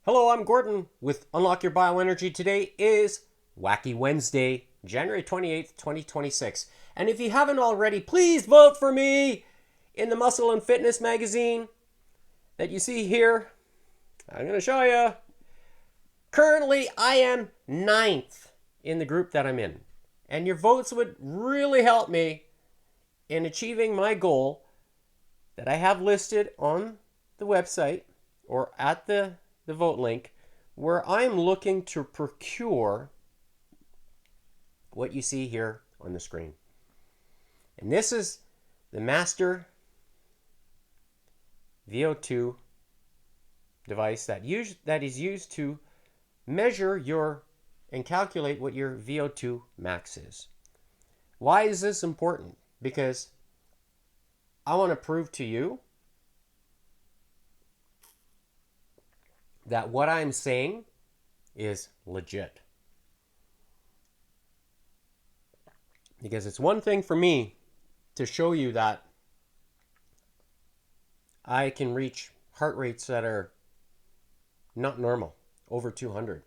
Hello, I'm Gordon with Unlock Your Bioenergy. Today is Wacky Wednesday, January 28th, 2026. And if you haven't already, please vote for me in the Muscle and Fitness magazine that you see here. I'm going to show you. Currently, I am 9th in the group that I'm in. And your votes would really help me in achieving my goal that I have listed on the website or at the vote link, where I'm looking to procure what you see here on the screen. And this is the Master VO2 device that is used to measure your and calculate what your VO2 max is. Why is this important? Because I want to prove to you that what I'm saying is legit. Because it's one thing for me to show you that I can reach heart rates that are not normal, over 200.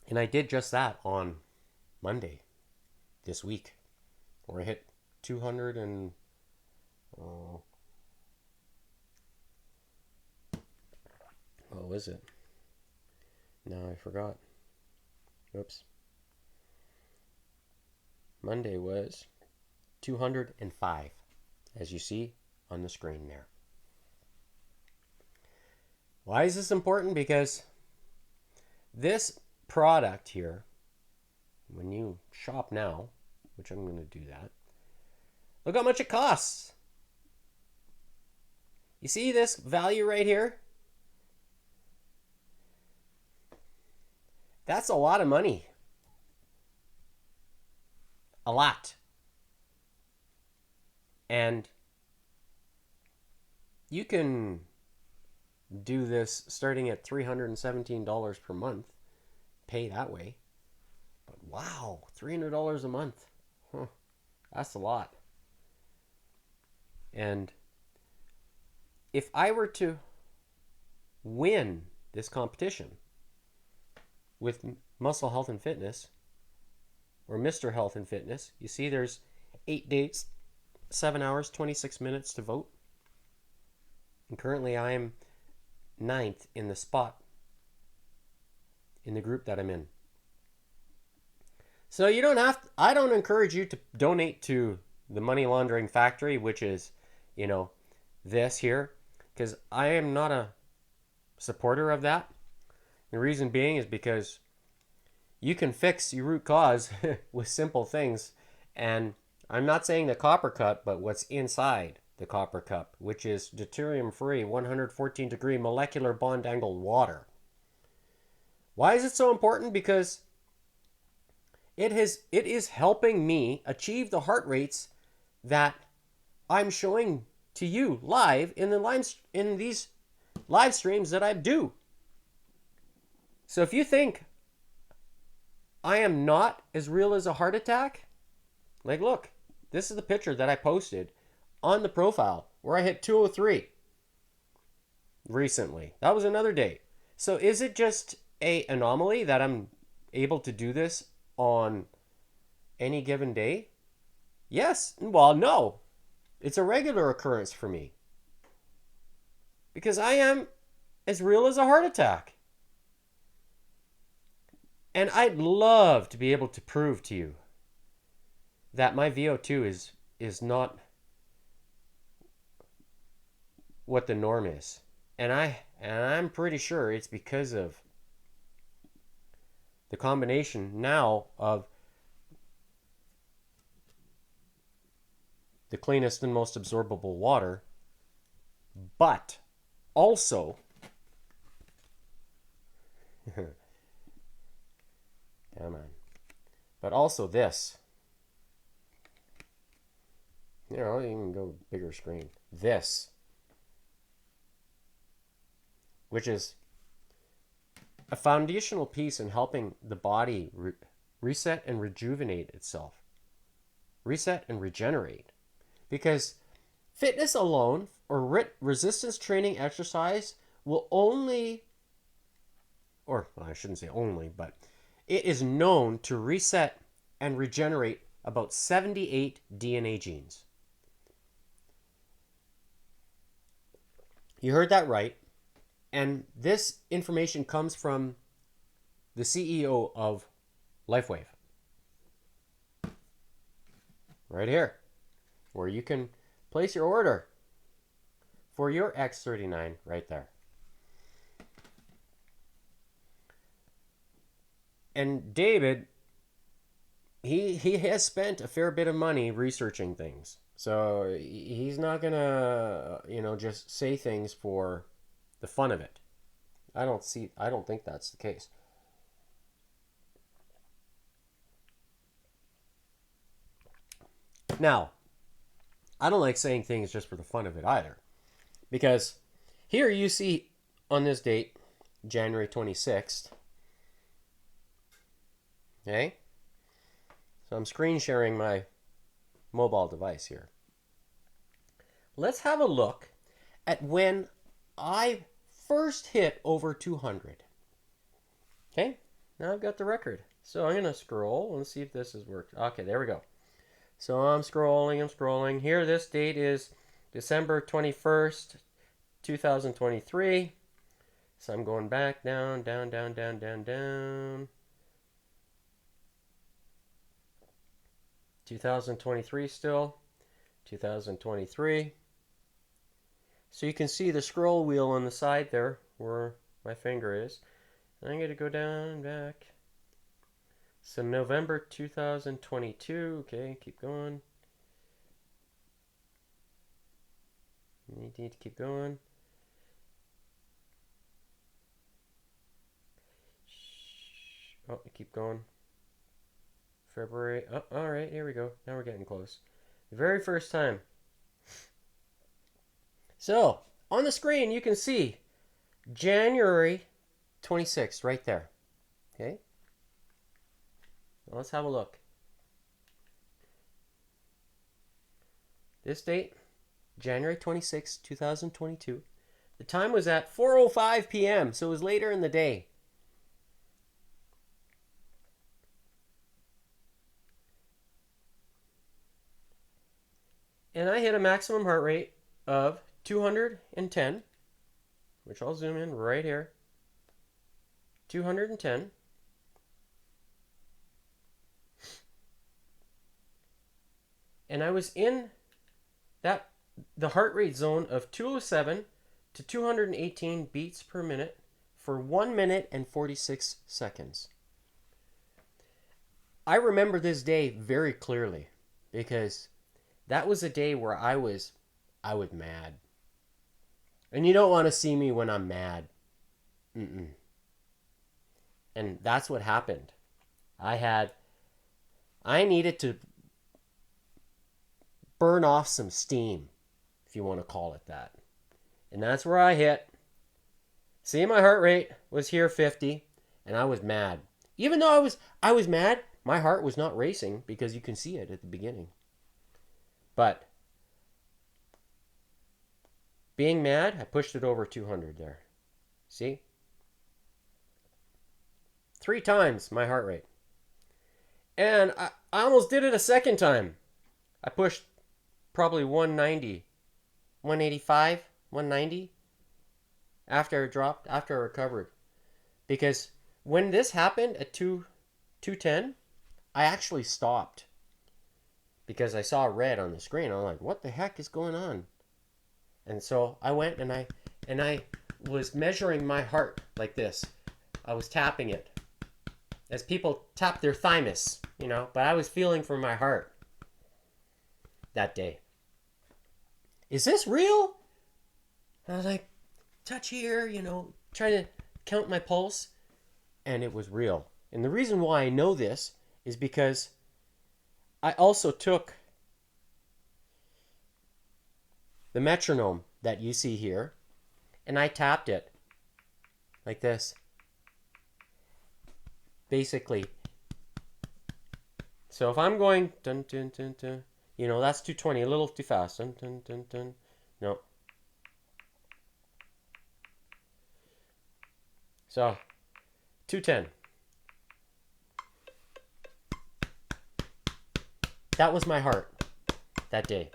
And I did just that on Monday this week, where I hit 200 and what was it? No, I forgot. Oops. Monday was 205, as you see on the screen there. Why is this important? Because this product here, when you shop now, which I'm going to do that, look how much it costs. You see this value right here? That's a lot of money. A lot. And you can do this starting at $317 per month. Pay that way. But wow, $300 a month. Huh, that's a lot. And if I were to win this competition with Muscle Health and Fitness, or Mr. Health and Fitness, you see there's 8 dates, 7 hours, 26 minutes to vote. And currently I am 9th in the spot in the group that I'm in. So you don't have to, I don't encourage you to donate to the money laundering factory, which is, this here, because I am not a supporter of that. The reason being is because you can fix your root cause with simple things. And I'm not saying the copper cup, but what's inside the copper cup, which is deuterium-free, 114 degree molecular bond angle water. Why is it so important? Because it is helping me achieve the heart rates that I'm showing to you live in these live streams that I do. So if you think I am not as real as a heart attack, like, look, this is the picture that I posted on the profile where I hit 203 recently. That was another day. So is it just an anomaly that I'm able to do this on any given day? Yes. Well, no. It's a regular occurrence for me. Because I am as real as a heart attack. And I'd love to be able to prove to you that my VO2 is not what the norm is. And I'm pretty sure it's because of the combination now of the cleanest and most absorbable water, but also come on. But also this. You can go bigger screen. This. Which is a foundational piece in helping the body reset and rejuvenate itself. Reset and regenerate. Because Fitness alone or resistance training exercise will only, or well, I shouldn't say only, but it is known to reset and regenerate about 78 DNA genes. You heard that right. And this information comes from the CEO of LifeWave. Right here, where you can place your order for your X39 right there. And David, he has spent a fair bit of money researching things. So he's not gonna, just say things for the fun of it. I don't think that's the case. Now, I don't like saying things just for the fun of it either. Because here you see on this date, January 26th. Okay? So I'm screen sharing my mobile device here. Let's have a look at when I first hit over 200. Okay? Now I've got the record. So I'm going to scroll and see if this has worked. Okay, there we go. So I'm scrolling. Here, this date is December 21st, 2023. So I'm going back down. 2023 still. 2023. So you can see the scroll wheel on the side there where my finger is. And I'm going to go down, back. So November 2022. Okay, keep going. You need to keep going. Oh, keep going. February. Oh, all right, here we go. Now we're getting close. The very first time. So, on the screen, you can see January 26th right there. Okay? Well, let's have a look. This date, January 26, 2022. The time was at 4:05 p.m., so it was later in the day. And I hit a maximum heart rate of 210, which I'll zoom in right here. 210. And I was in the heart rate zone of 207 to 218 beats per minute for 1 minute and 46 seconds. I remember this day very clearly because that was a day where I was mad. And you don't want to see me when I'm mad. Mm-mm. And that's what happened. I needed to burn off some steam, if you want to call it that. And that's where I hit. See, my heart rate was here 50, and I was mad. Even though I was mad, my heart was not racing because you can see it at the beginning. But being mad, I pushed it over 200 there. See? 3 times my heart rate. And I almost did it a second time. I pushed probably 190, 185, 190 after I dropped, after I recovered. Because when this happened at 210, I actually stopped. Because I saw red on the screen. I'm like, what the heck is going on? And so I went and I was measuring my heart like this. I was tapping it. As people tap their thymus, but I was feeling for my heart that day. Is this real? I was like, touch here, trying to count my pulse. And it was real. And the reason why I know this is because I also took the metronome that you see here and I tapped it like this. Basically. So if I'm going dun, dun, dun, dun, You know, that's 220, a little too fast. Dun, dun, dun, dun. No. So, 210. That was my heart that day.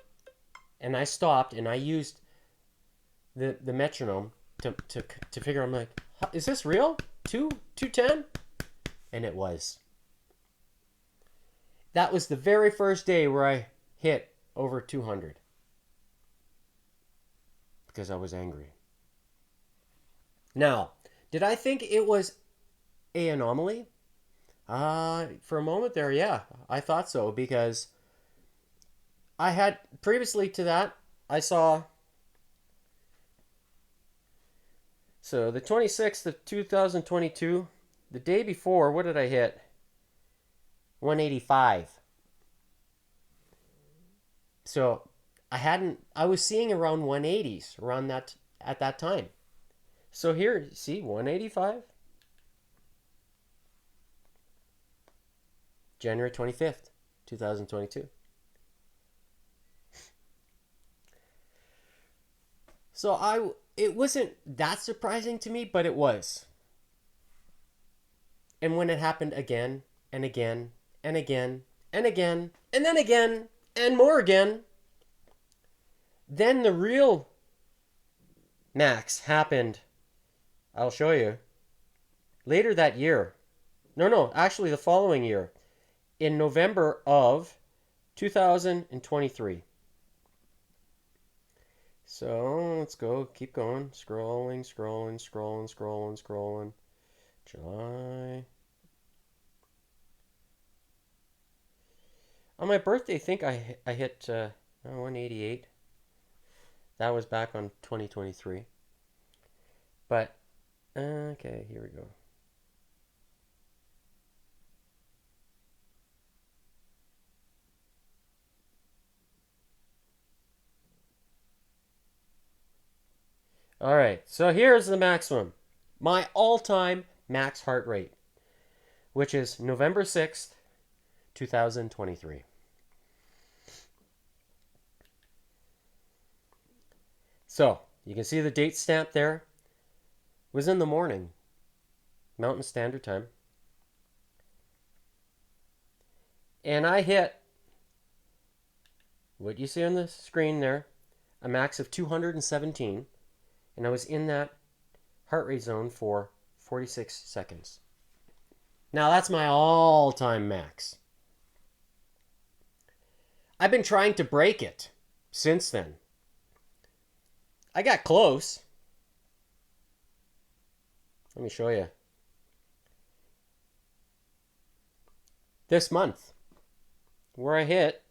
And I stopped and I used the metronome to figure, I'm like, is this real? 210? And it was. That was the very first day where I hit over 200. Because I was angry. Now, did I think it was an anomaly? For a moment there, yeah, I thought so, because I had, previously to that, I saw, so the 26th of 2022, the day before, what did I hit? 185. So I was seeing around 180s around that, at that time. So here, see, 185. January 25th, 2022. So it wasn't that surprising to me, but it was. And when it happened again and again and again and again and then again and more again, then the real max happened. I'll show you. Later that year. No, actually the following year. In November of 2023. So let's go, keep going, scrolling. July. On my birthday, I think I hit 188. That was back on 2023. But, okay, here we go. All right, so here's the maximum. My all-time max heart rate, which is November 6th, 2023. So, you can see the date stamp there. It was in the morning, Mountain Standard Time. And I hit, what you see on the screen there, a max of 217. And I was in that heart rate zone for 46 seconds. Now that's my all-time max. I've been trying to break it since then. I got close. Let me show you. This month, where I hit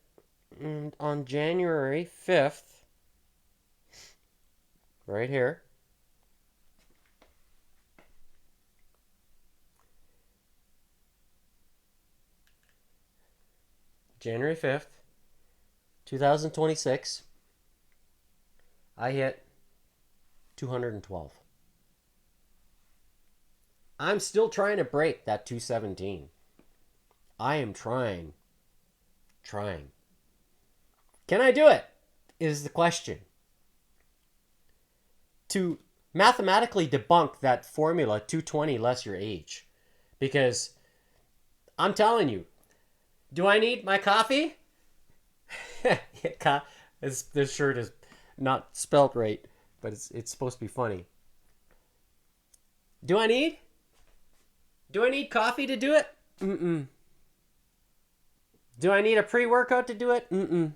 on January 5th, right here. January 5th, 2026. I hit 212. I'm still trying to break that 217. I am trying. Can I do it? Is the question. To mathematically debunk that formula, 220 less your age. Because I'm telling you, do I need my coffee? This shirt is not spelt right, but it's supposed to be funny. Do I need coffee to do it? Mm-mm. Do I need a pre-workout to do it? Mm-mm.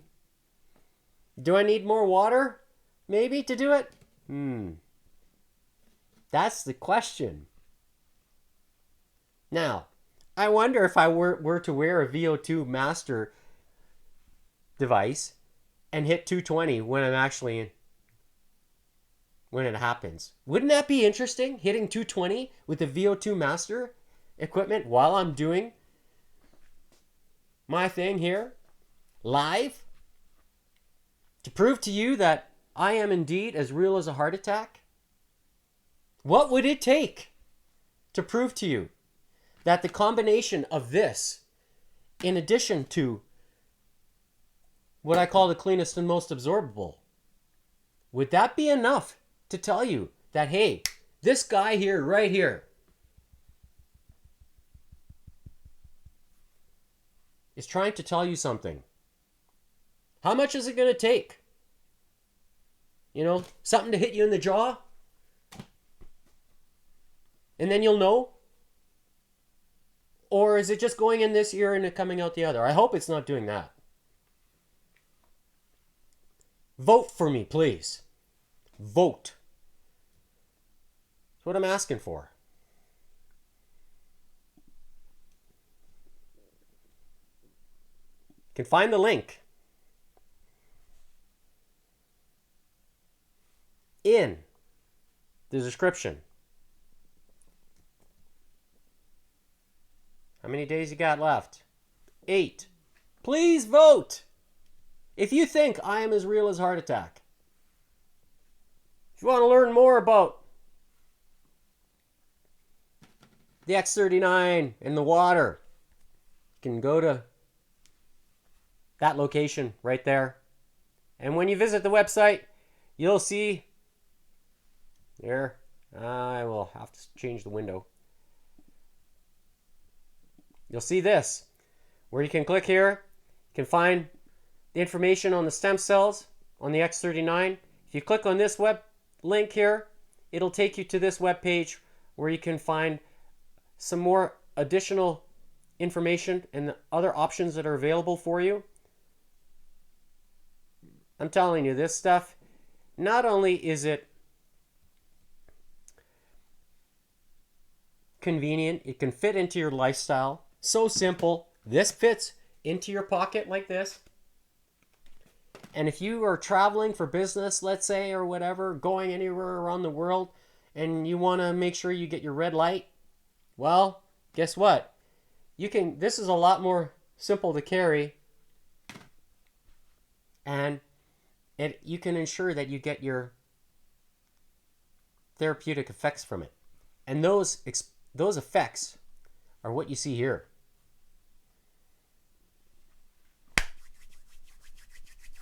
Do I need more water, maybe, to do it? That's the question. Now, I wonder if I were to wear a VO2 master device and hit 220 when it happens. Wouldn't that be interesting? Hitting 220 with the VO2 master equipment while I'm doing my thing here live to prove to you that I am indeed as real as a heart attack. What would it take to prove to you that the combination of this, in addition to what I call the cleanest and most absorbable. Would that be enough to tell you that, hey, this guy here, right here, is trying to tell you something? How much is it going to take? You know, something to hit you in the jaw? And then you'll know? Or is it just going in this ear and it coming out the other? I hope it's not doing that. Vote for me, please. Vote. That's what I'm asking for. You can find the link in the description. How many days you got left? 8. Please vote if you think I am as real as heart attack. If you want to learn more about the X39 and the water, you can go to that location right there. And when you visit the website, you'll see there. I will have to change the window. You'll see this, where you can click here. You can find the information on the stem cells on the X39. If you click on this web link here, it'll take you to this web page where you can find some more additional information and the other options that are available for you. I'm telling you, this stuff, not only is it convenient, it can fit into your lifestyle. So simple. This fits into your pocket like this. And if you are traveling for business, let's say, or whatever, going anywhere around the world, and you want to make sure you get your red light, well, guess what? You can. This is a lot more simple to carry, and you can ensure that you get your therapeutic effects from it. And those effects are what you see here.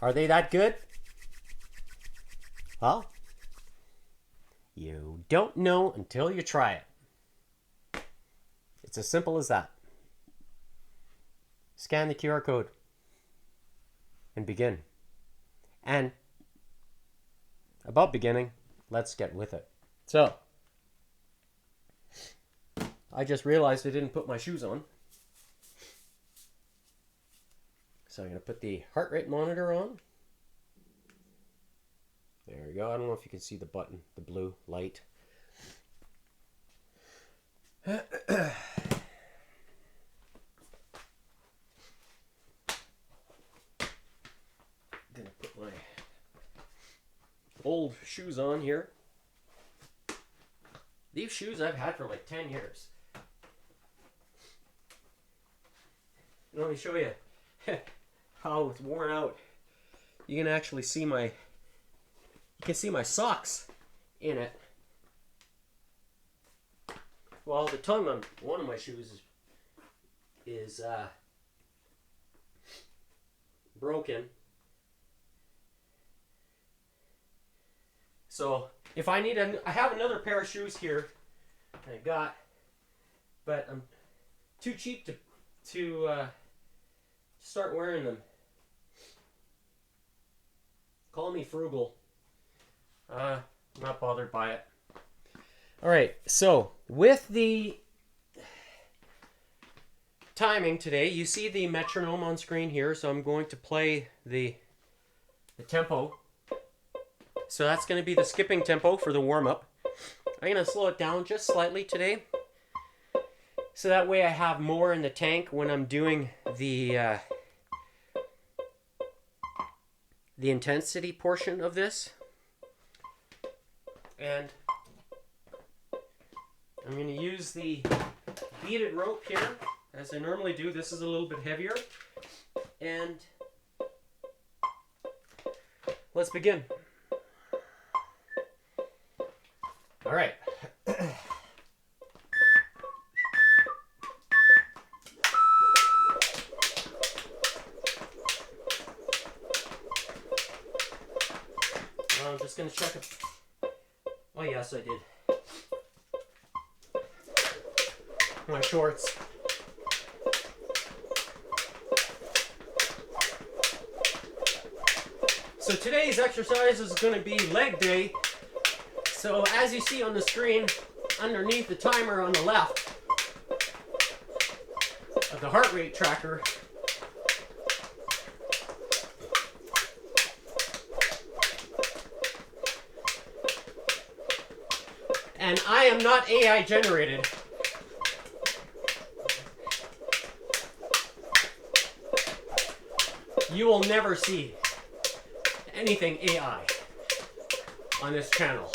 Are they that good? Well, you don't know until you try it. It's as simple as that. Scan the QR code and begin. And about beginning, let's get with it. So, I just realized I didn't put my shoes on. So I'm going to put the heart rate monitor on. There we go. I don't know if you can see the button, the blue light. I'm going to put my old shoes on here. These shoes I've had for like 10 years. Let me show you how it's worn out. You can actually see my socks in it. Well, the tongue on one of my shoes is broken. So if I need I have another pair of shoes here I got, but I'm too cheap to start wearing them. Call me frugal. Not bothered by it. All right, so with the timing today, you see the metronome on screen here, so I'm going to play the tempo. So that's going to be the skipping tempo for the warm-up. I'm going to slow it down just slightly today, so that way I have more in the tank when I'm doing the intensity portion of this. And I'm going to use the beaded rope here, as I normally do. This is a little bit heavier. And let's begin. All right. just going to check it. Oh, yes, I did. My shorts. So today's exercise is going to be leg day. So as you see on the screen, underneath the timer on the left of the heart rate tracker, and I am not AI generated. You will never see anything AI on this channel.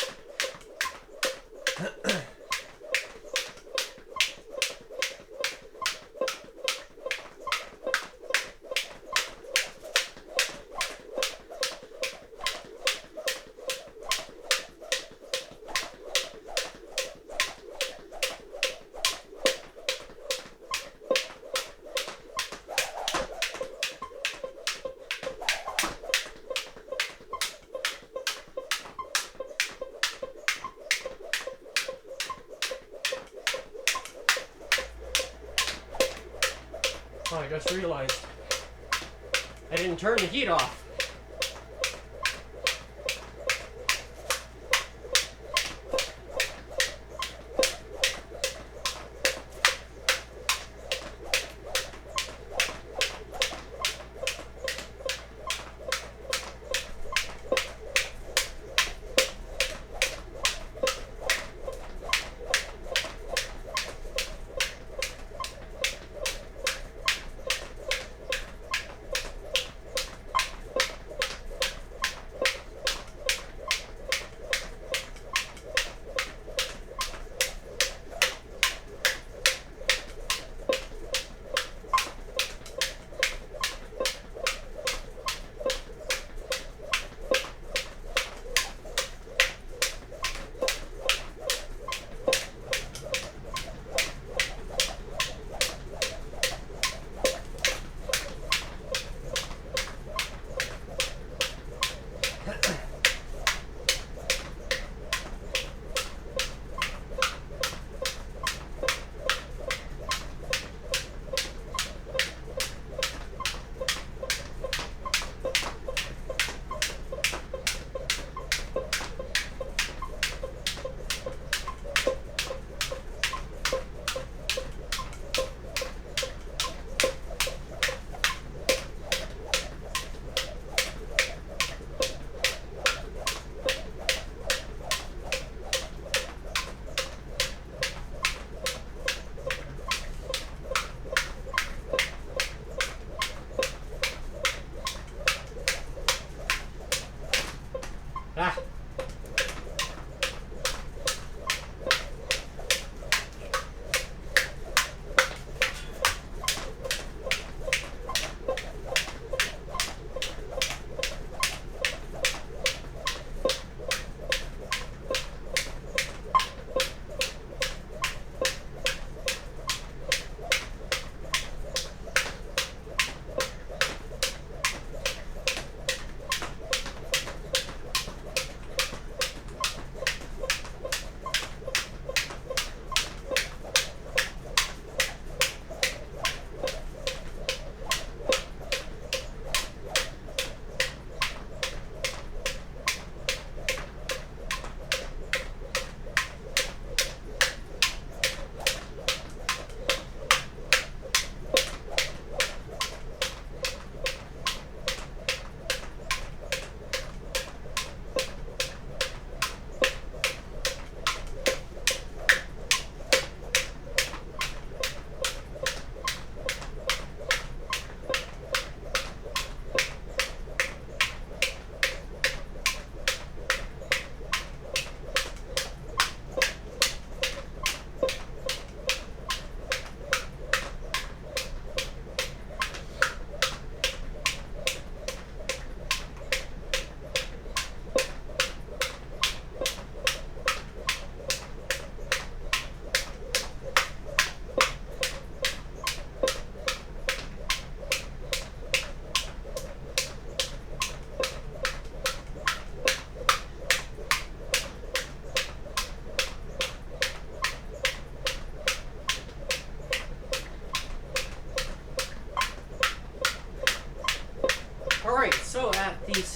Oh, I just realized I didn't turn the heat off.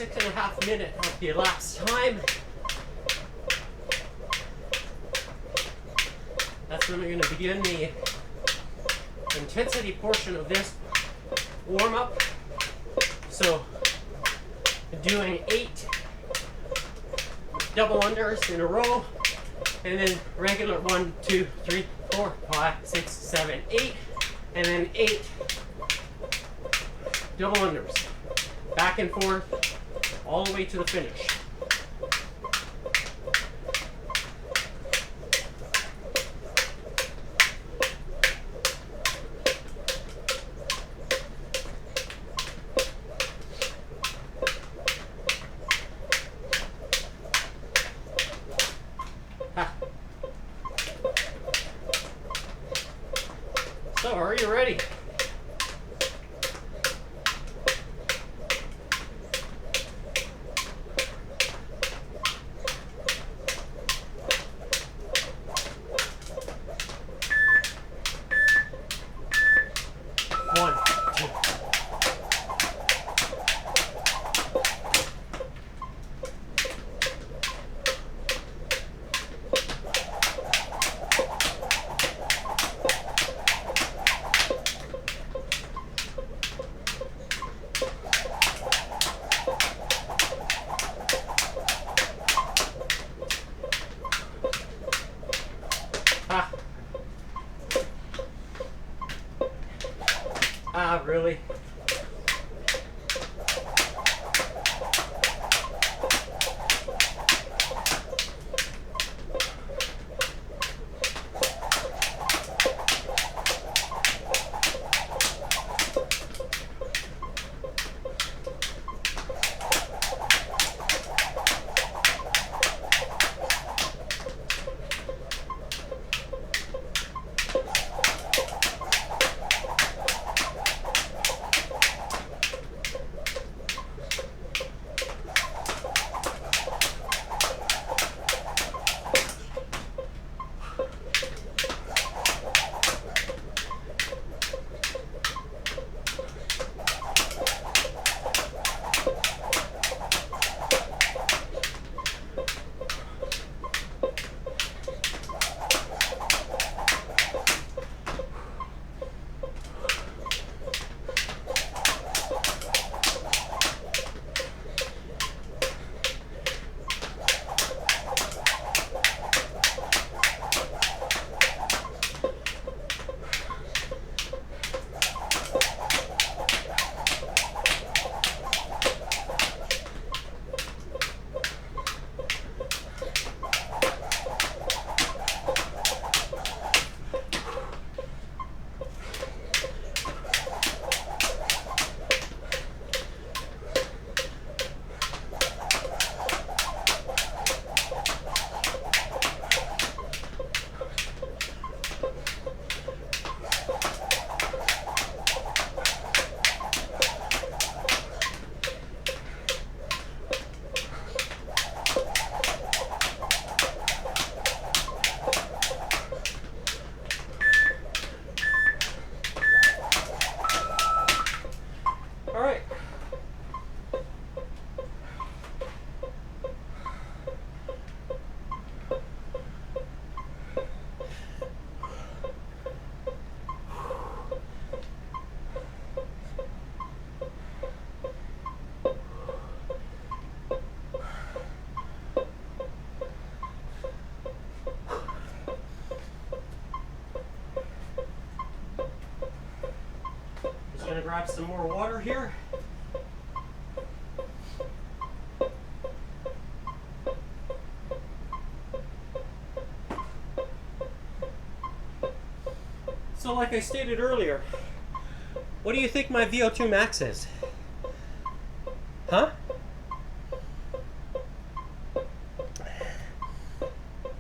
6.5 minutes of the elapsed time. That's when we're going to begin the intensity portion of this warm-up. So, doing 8 double unders in a row, and then regular 1, 2, 3, 4, 5, 6, 7, 8, and then 8 double unders. Back and forth, all the way to the finish. So, are you ready? One, two. Really? Gonna grab some more water here. So like I stated earlier, what do you think my VO2 max is? Huh?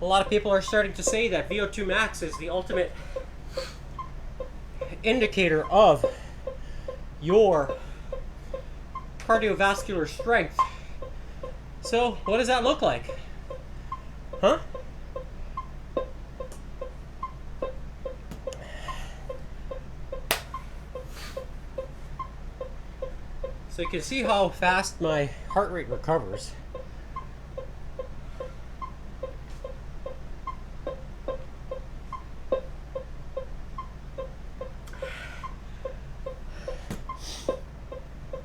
A lot of people are starting to say that VO2 max is the ultimate indicator of your cardiovascular strength. So, what does that look like? Huh? So So you can see how fast my heart rate recovers.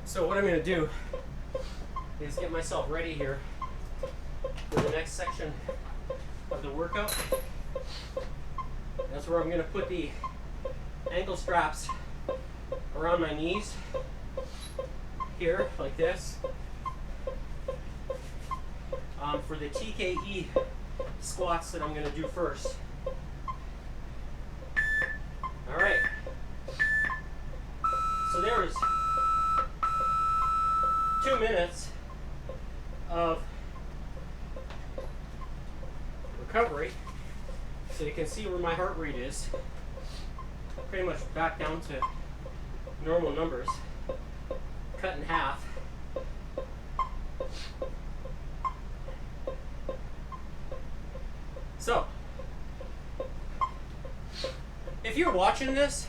So what I'm going to do is get myself ready here for the next section of the workout. That's where I'm going to put the ankle straps around my knees here, like this, for the TKE squats that I'm going to do first. All right. So there's 2 minutes of recovery. So you can see where my heart rate is. Pretty much back down to normal numbers. Cut in half. So, if you're watching this,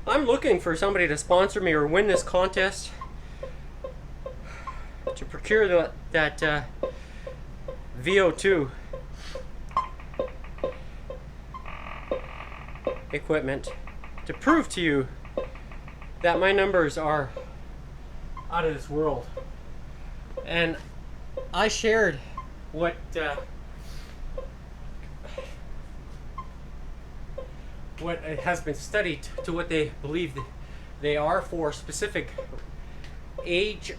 I'm looking for somebody to sponsor me or win this contest to procure that VO2 equipment to prove to you that my numbers are out of this world. And I shared what has been studied to what they believe they are for specific age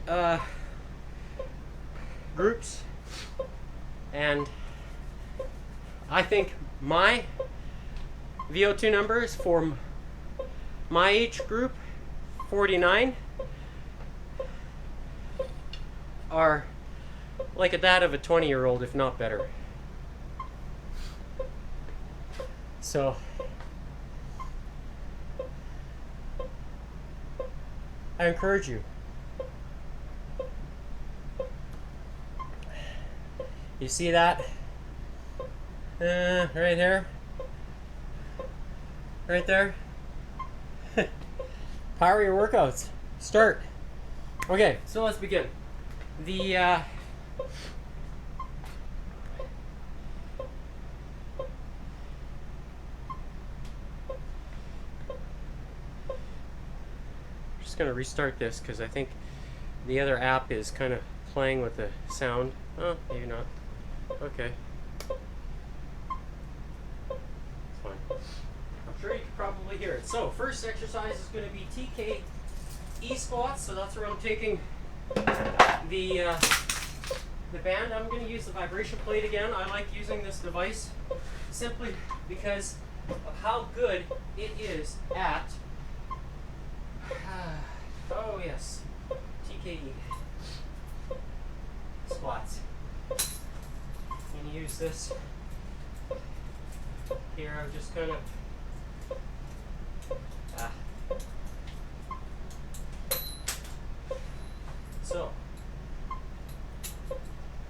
groups, and I think my VO2 numbers for my age group, 49, are like that of a 20-year-old, if not better. So I encourage you. You see that? Right there? Right there? Power your workouts. Start. Okay, so let's begin. The just gonna restart this because I think the other app is kind of playing with the sound. Oh, maybe not. Okay. It's fine. I'm sure you can probably hear it. So, first exercise is going to be TKE squats. So that's where I'm taking the band. I'm going to use the vibration plate again. I like using this device simply because of how good it is at oh yes, TKE squats. I'm going to use this here. I'm just kind of so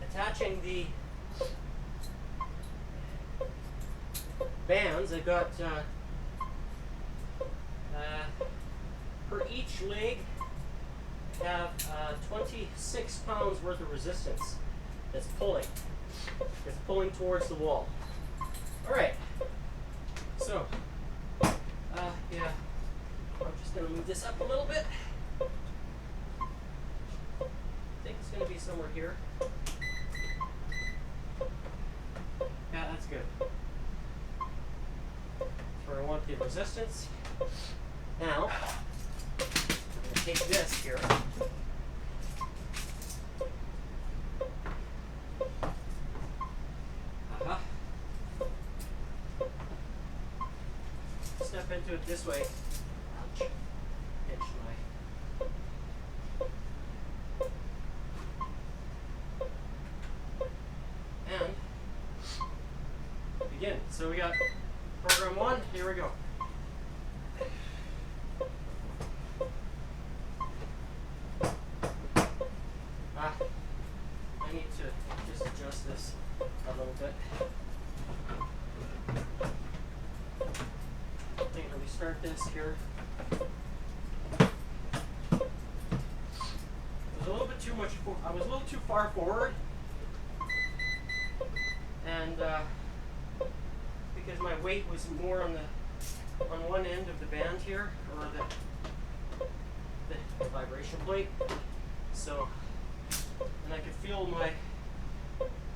attaching the bands. I've got for each leg have 26 pounds worth of resistance that's pulling. It's pulling towards the wall. All right. So, yeah, I'm just going to move this up a little bit. I think it's going to be somewhere here. Yeah, that's good. That's where I want the resistance. Now, I'm going to take this here. Step into it this way. Ouch. Pinch and begin. So we got program 1. Here we go. I need to just adjust this a little bit. I think let me start this here. I was a little too far forward, and because my weight was more on one end of the band here, or the vibration plate. So, and I could feel my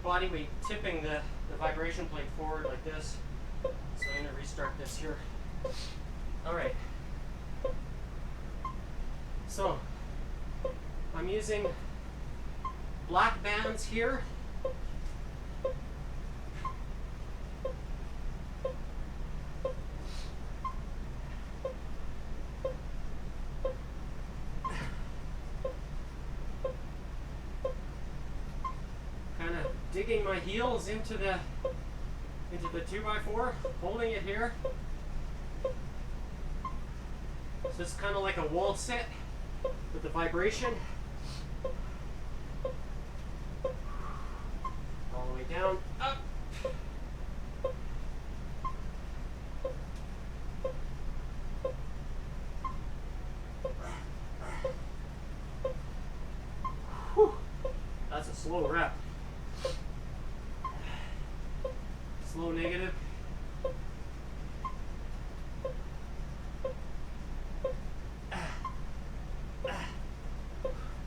body weight tipping the vibration plate forward like this. So I'm going to restart this here. All right. So I'm using black bands here. Kind of digging my heels into the 2x4, holding it here. So it's kind of like a wall sit with the vibration. All the way down, up. Whew. That's a slow rep. Slow negative.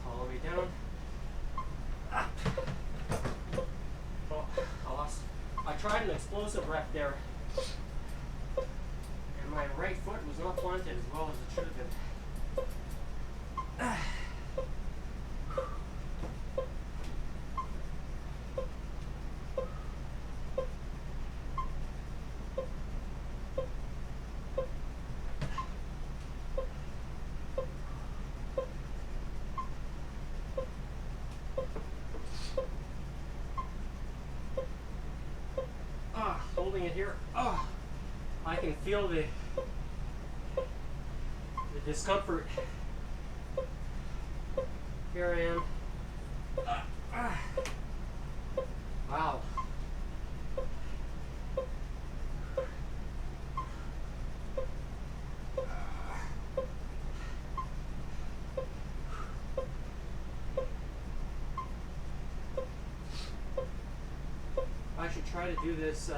All the way down. Up. Oh, I tried an explosive rep there, and my right foot was not planted as well as it should have been. Holding it here. Oh, I can feel the discomfort. Here I am. Wow. I should try to do this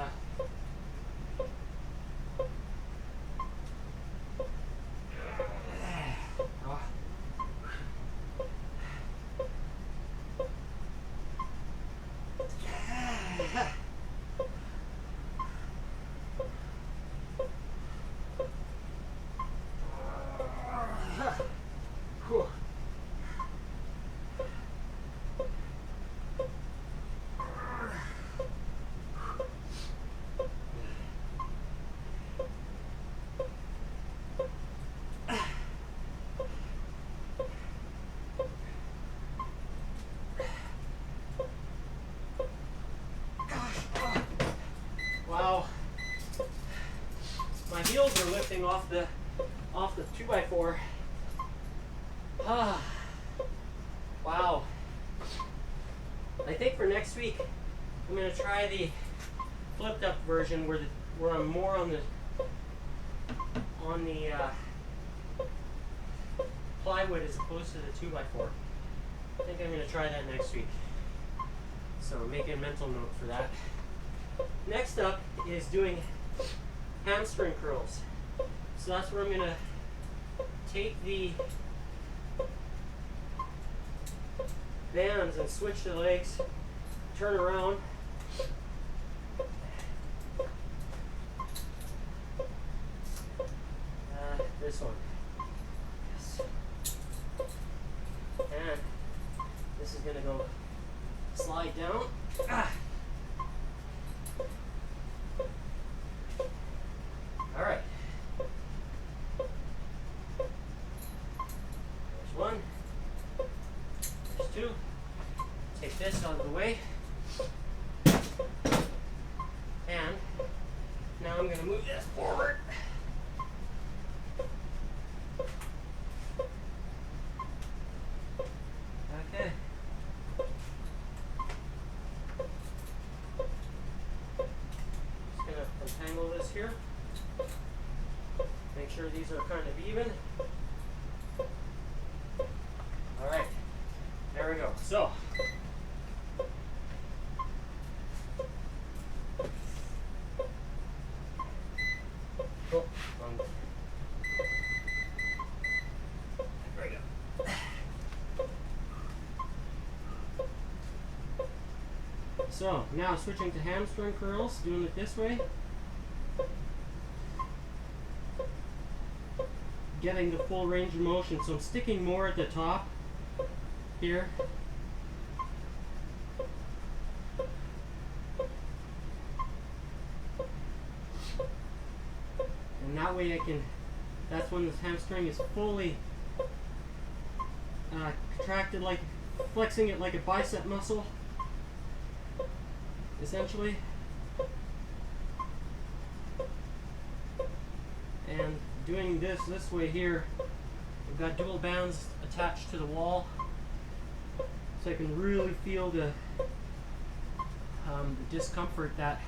heels are lifting off the 2x4. Wow. I think for next week I'm going to try the flipped up version where I'm more on the plywood as opposed to the 2x4. I think I'm going to try that next week. So make a mental note for that. Next up is doing hamstring curls. So that's where I'm going to take the bands and switch the legs, turn around. This one. Yes. And this is going to go slide down. All right. There's one. There's two. Take this out of the way. And now I'm going to move this forward. Okay. Just going to untangle this here. Make sure these are kind of even. All right, there we go. So, oh, there we go. So now switching to hamstring curls, doing it this way. Getting the full range of motion. So I'm sticking more at the top here. And that way I can, that's when this hamstring is fully contracted, like flexing it like a bicep muscle, essentially. And doing this way here, I've got dual bands attached to the wall, so I can really feel the discomfort that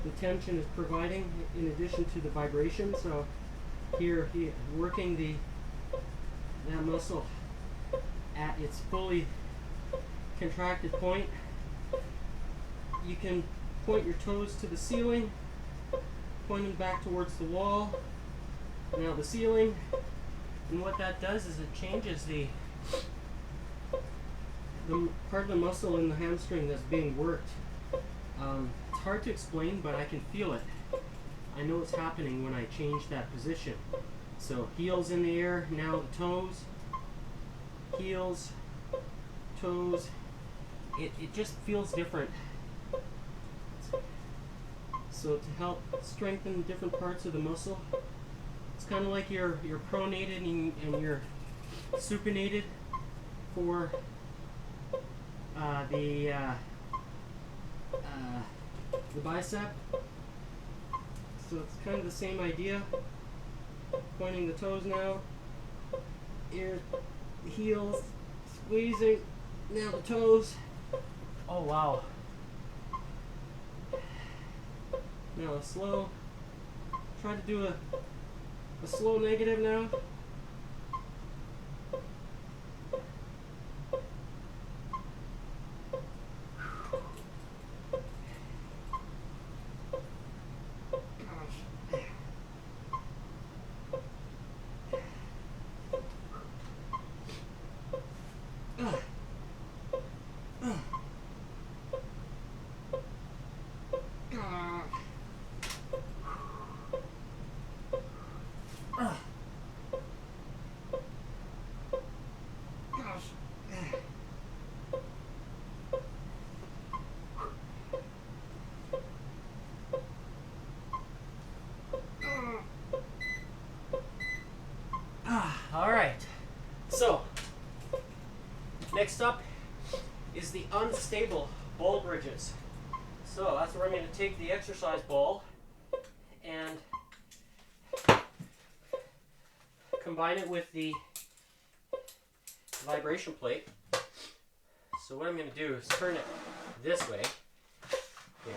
the tension is providing, in addition to the vibration. So here, working that muscle at its fully contracted point. You can point your toes to the ceiling, pointing back towards the wall. Now the ceiling, and what that does is it changes the part of the muscle in the hamstring that's being worked. It's hard to explain, but I can feel it. I know it's happening when I change that position. So heels in the air, now the toes, heels, toes. It just feels different. So to help strengthen different parts of the muscle, it's kind of like you're pronated and you're supinated for the bicep. So it's kind of the same idea. Pointing the toes now, ears, heels, squeezing, now the toes. Oh wow. Now a slow, try to do a slow negative now. All right, so next up is the unstable ball bridges. So that's where I'm going to take the exercise ball and combine it with the vibration plate. So what I'm going to do is turn it this way here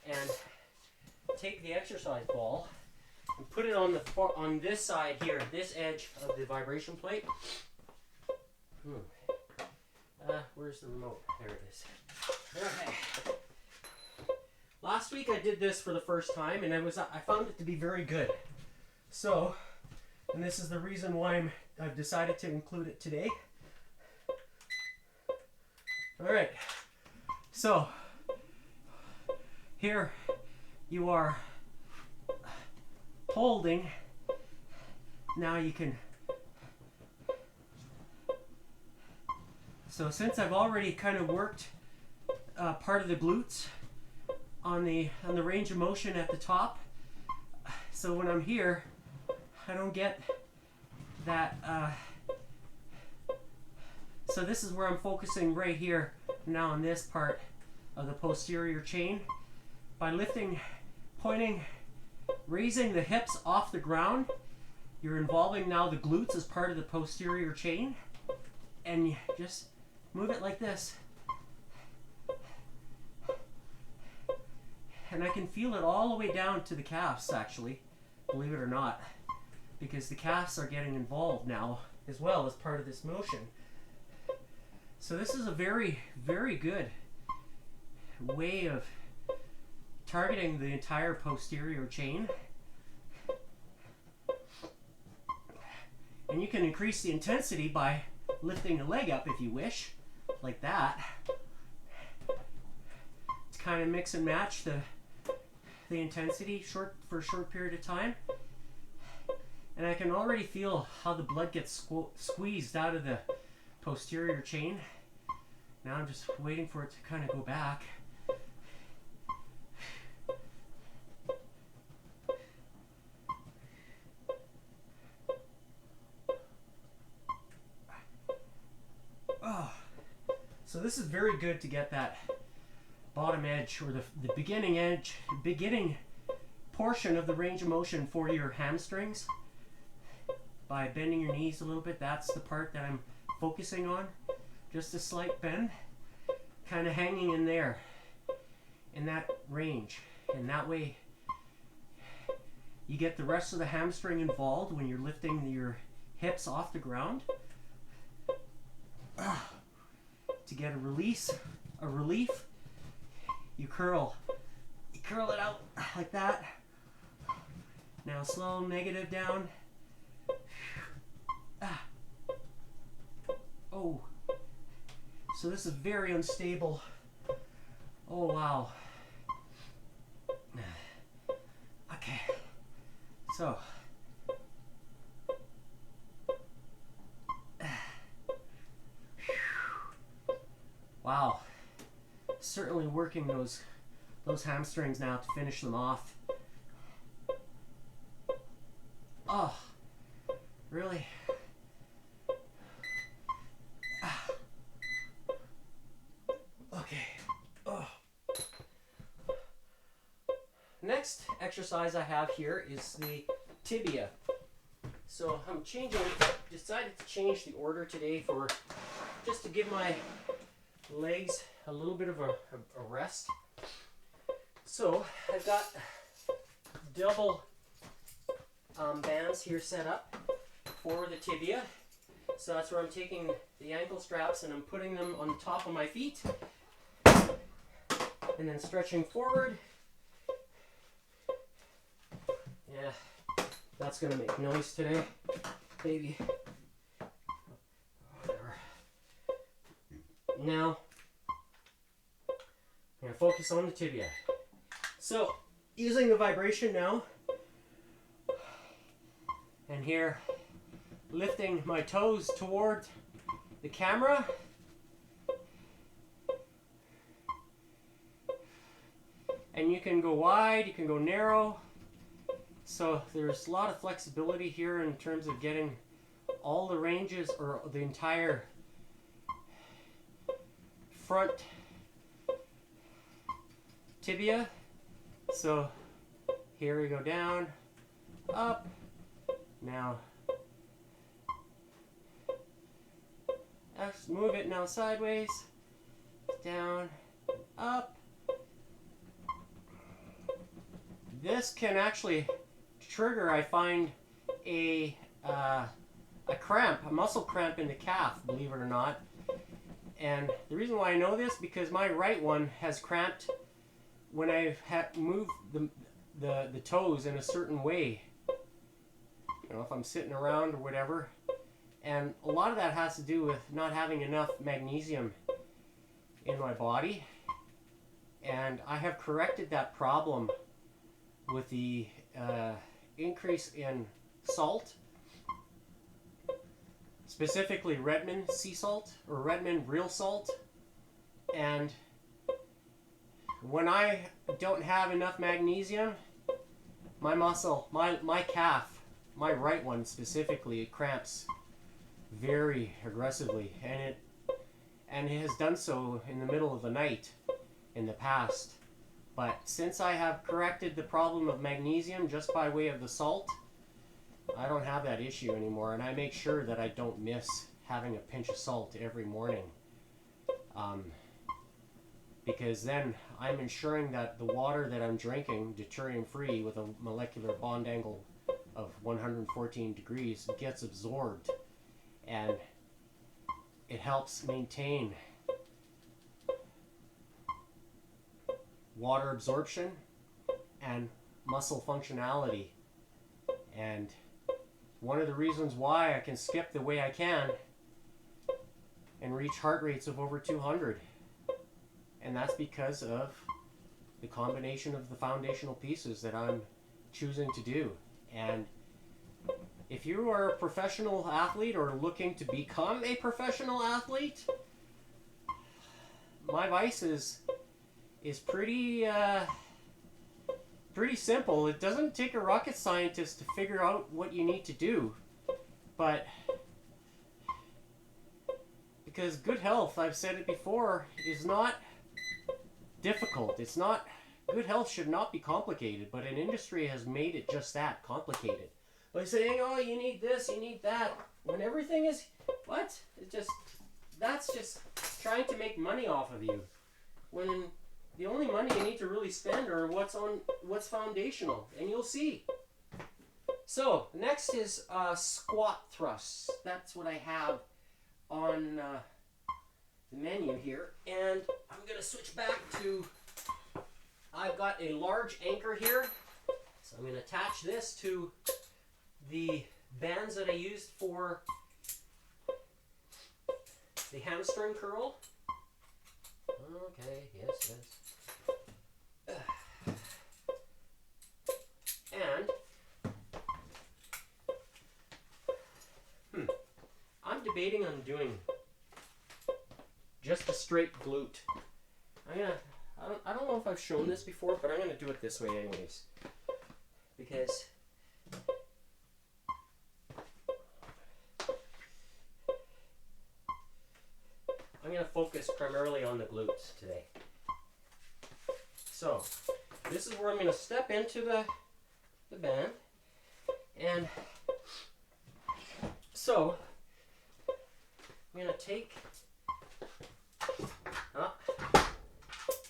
and take the exercise ball and put it on this side here, this edge of the vibration plate. Where's the remote? There it is. Okay. Last week I did this for the first time, and I found it to be very good. So, and this is the reason why I've decided to include it today. All right. So here you are holding. Now you can. So since I've already kind of worked part of the glutes on the range of motion at the top, so when I'm here, I don't get that. So this is where I'm focusing right here now on this part of the posterior chain. By lifting, pointing, raising the hips off the ground, you're involving now the glutes as part of the posterior chain, and you just move it like this. And I can feel it all the way down to the calves, actually, believe it or not, because the calves are getting involved now as well as part of this motion. So this is a very, very good way of targeting the entire posterior chain. And you can increase the intensity by lifting the leg up if you wish, like that. To kind of mix and match the intensity for a short period of time. And I can already feel how the blood gets squeezed out of the posterior chain. Now I'm just waiting for it to kind of go back. Oh. So this is very good to get that bottom edge, or the beginning edge, beginning portion of the range of motion for your hamstrings. By bending your knees a little bit, that's the part that I'm focusing on. Just a slight bend, kind of hanging in there, in that range. And that way you get the rest of the hamstring involved when you're lifting your hips off the ground. To get a release, a relief, you curl it out like that. Now slow negative down. Oh, so this is very unstable. Oh wow. Okay, so wow, certainly working those hamstrings now to finish them off. Oh, really? Okay. Oh. Next exercise I have here is the tibia. So I'm decided to change the order today just to give my legs a little bit of a rest. So I've got double bands here set up for the tibia. So that's where I'm taking the ankle straps and I'm putting them on the top of my feet and then stretching forward. Yeah, that's gonna make noise today, baby. Now, I'm going to focus on the tibia. So, using the vibration now, and here, lifting my toes toward the camera. And you can go wide, you can go narrow. So there's a lot of flexibility here in terms of getting all the ranges, or the entire front tibia. So here we go down, up, now let's move it now sideways, down, up. This can actually trigger, I find, a cramp, a muscle cramp in the calf, believe it or not. And the reason why I know this, because my right one has cramped when I've moved the toes in a certain way. You know, if I'm sitting around or whatever. And a lot of that has to do with not having enough magnesium in my body. And I have corrected that problem with the increase in salt. Specifically Redmond sea salt, or Redmond real salt. And when I don't have enough magnesium, my muscle, my calf, my right one specifically, it cramps very aggressively, and it has done so in the middle of the night in the past. But since I have corrected the problem of magnesium just by way of the salt, I don't have that issue anymore, and I make sure that I don't miss having a pinch of salt every morning. Because then I'm ensuring that the water that I'm drinking, deuterium free with a molecular bond angle of 114 degrees, gets absorbed. And It helps maintain water absorption and muscle functionality. And one of the reasons why I can skip the way I can and reach heart rates of over 200. And that's because of the combination of the foundational pieces that I'm choosing to do. And if you are a professional athlete or looking to become a professional athlete, my advice is pretty simple. It doesn't take a rocket scientist to figure out what you need to do, but because good health, I've said it before, is not difficult. It's not, good health should not be complicated, but an industry has made it just that, complicated. By saying, oh, you need this, you need that, when everything is, what? That's just trying to make money off of you. When the only money you need to really spend are what's foundational, and you'll see. So, next is squat thrusts. That's what I have on the menu here. And I'm going to switch back to, I've got a large anchor here. So I'm going to attach this to the bands that I used for the hamstring curl. Okay, yes. And I'm debating on doing just a straight glute. I don't know if I've shown this before, but I'm gonna do it this way anyways. Because I'm going to focus primarily on the glutes today. So, this is where I'm going to step into the band. And so, I'm going to take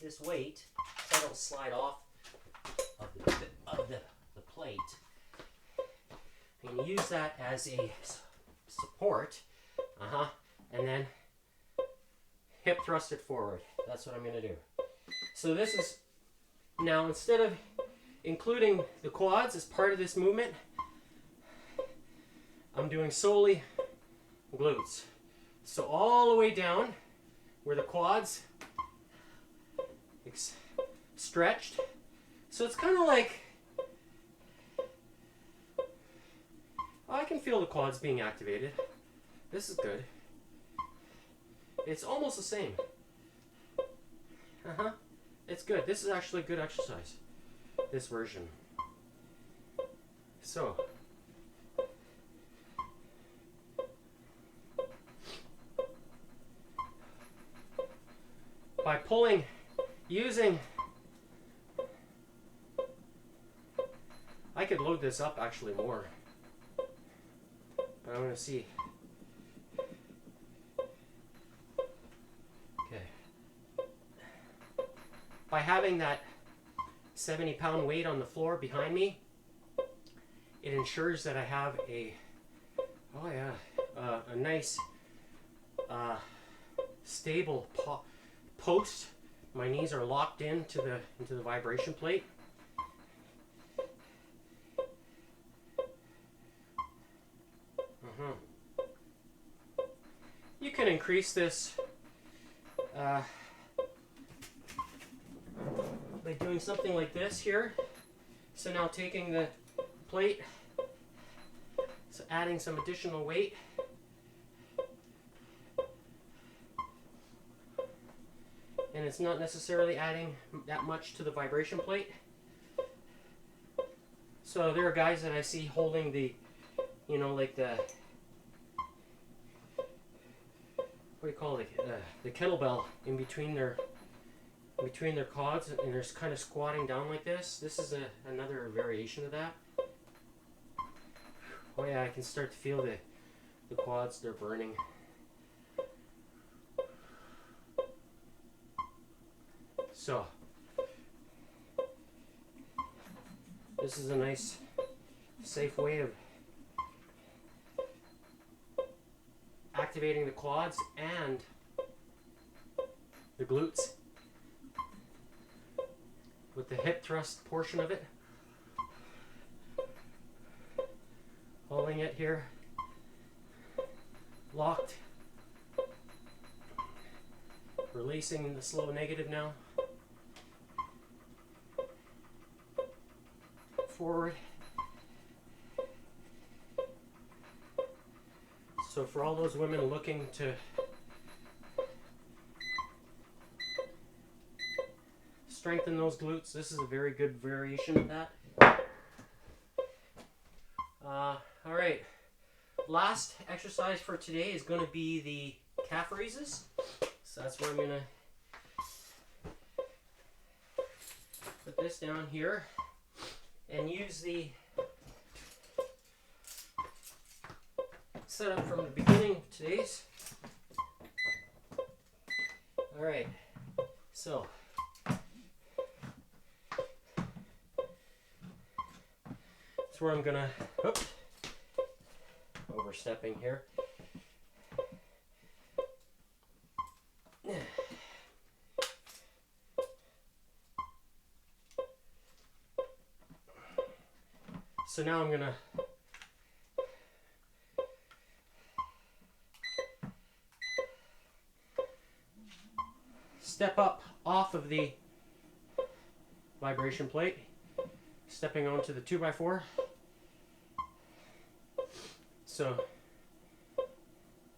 this weight so I don't slide off of the plate. I'm going to use that as a support. And then hip thrust it forward. That's what I'm going to do. So this is, now instead of including the quads as part of this movement, I'm doing solely glutes. So all the way down where the quads stretched. So it's kind of like, I can feel the quads being activated. This is good. It's almost the same. It's good. This is actually a good exercise, this version. So, by pulling, using, I could load this up actually more, but I'm going to see. By having that 70-pound weight on the floor behind me, it ensures that I have a nice stable post. My knees are locked into the vibration plate. You can increase this by doing something like this here. So now taking the plate, so adding some additional weight. And it's not necessarily adding that much to the vibration plate. So there are guys that I see holding the, like the, what do you call it, the kettlebell in between their quads, and they're kind of squatting down like this. This is another variation of that. Oh yeah, I can start to feel the quads, they're burning. So, this is a nice, safe way of activating the quads and the glutes with the hip thrust portion of it. Holding it here, locked, releasing the slow negative now, forward. So for all those women looking to strengthen those glutes, this is a very good variation of that. All right, last exercise for today is going to be the calf raises. So that's where I'm going to put this down here and use the setup from the beginning of today's. All right, so that's where I'm going to, overstepping here. So now I'm gonna step up off of the vibration plate, stepping onto the 2x4. So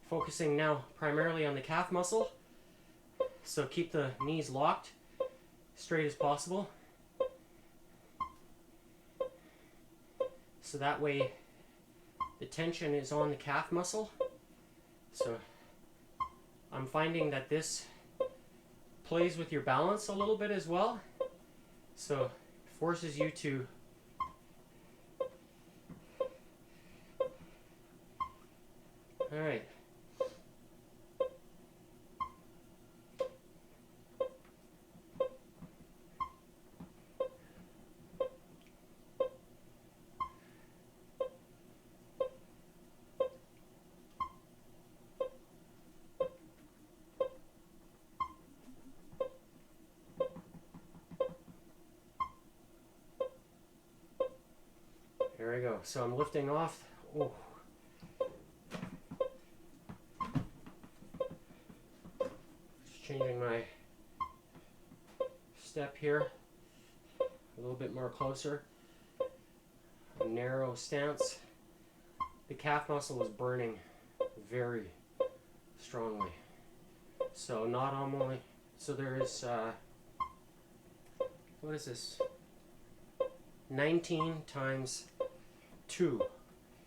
focusing now primarily on the calf muscle. So keep the knees locked, straight as possible. So that way the tension is on the calf muscle. So I'm finding that this plays with your balance a little bit as well. So it forces you to all right. There we go. So I'm lifting off. Oh. Just changing my step here. A little bit more closer. A narrow stance. The calf muscle is burning very strongly. So not only, so there is, what is this? 19 times 2.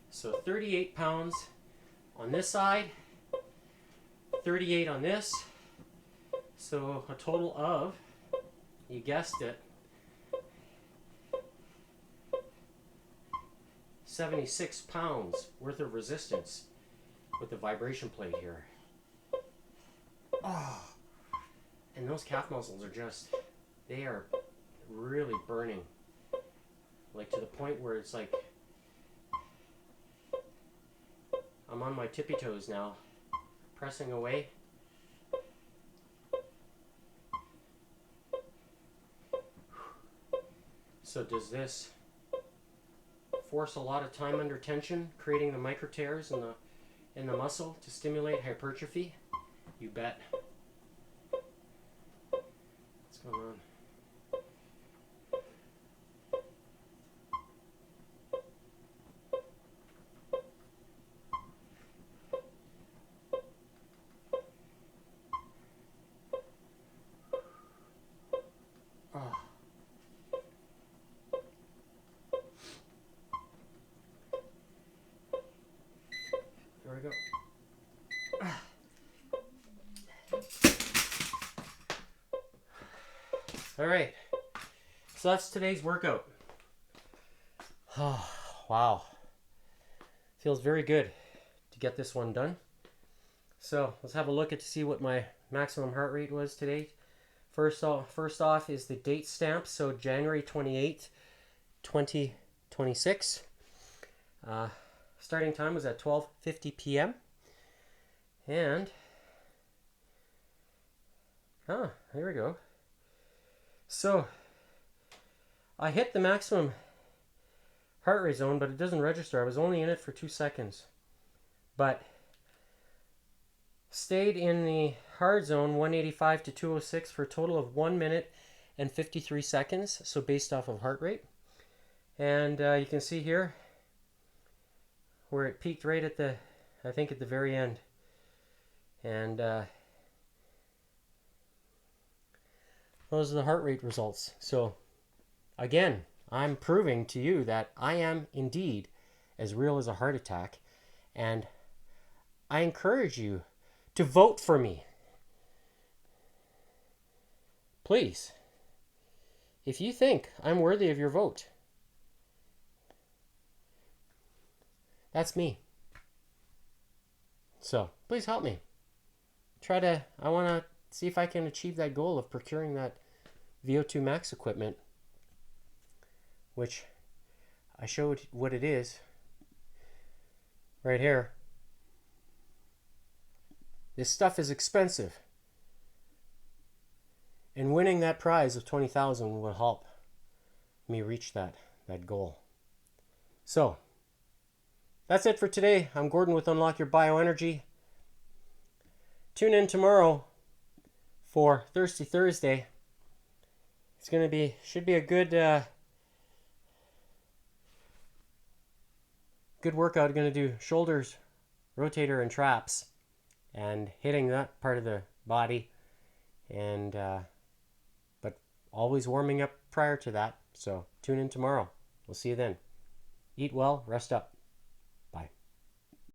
So 38 pounds on this side, 38 on this. So a total of, you guessed it, 76 pounds worth of resistance with the vibration plate here. Oh, and those calf muscles are just, they are really burning. Like to the point where it's like, I'm on my tippy toes now, pressing away. So does this force a lot of time under tension, creating the micro tears in the muscle to stimulate hypertrophy? You bet. What's going on? There we go. All right, so that's today's workout. Oh, wow. Feels very good to get this one done. So let's have a look at to see what my maximum heart rate was today. First off is the date stamp. So January 28th, 2026. Starting time was at 12:50 p.m. And here we go. So I hit the maximum heart rate zone, but it doesn't register. I was only in it for 2 seconds, but stayed in the hard zone, 185 to 206, for a total of 1 minute and 53 seconds. So based off of heart rate. And you can see here where it peaked right at the, I think at the very end. And those are the heart rate results. So again, I'm proving to you that I am indeed as real as a heart attack. And I encourage you to vote for me. Please, if you think I'm worthy of your vote, that's me. So please help me. I want to see if I can achieve that goal of procuring that VO2 max equipment, which I showed what it is right here. This stuff is expensive, and winning that prize of 20,000 will help me reach that goal. So that's it for today. I'm Gordon with Unlock Your Bioenergy. Tune in tomorrow for Thirsty Thursday. It's going to be, should be a good workout. I'm going to do shoulders, rotator, and traps, and hitting that part of the body, and but always warming up prior to that. So tune in tomorrow. We'll see you then. Eat well, rest up.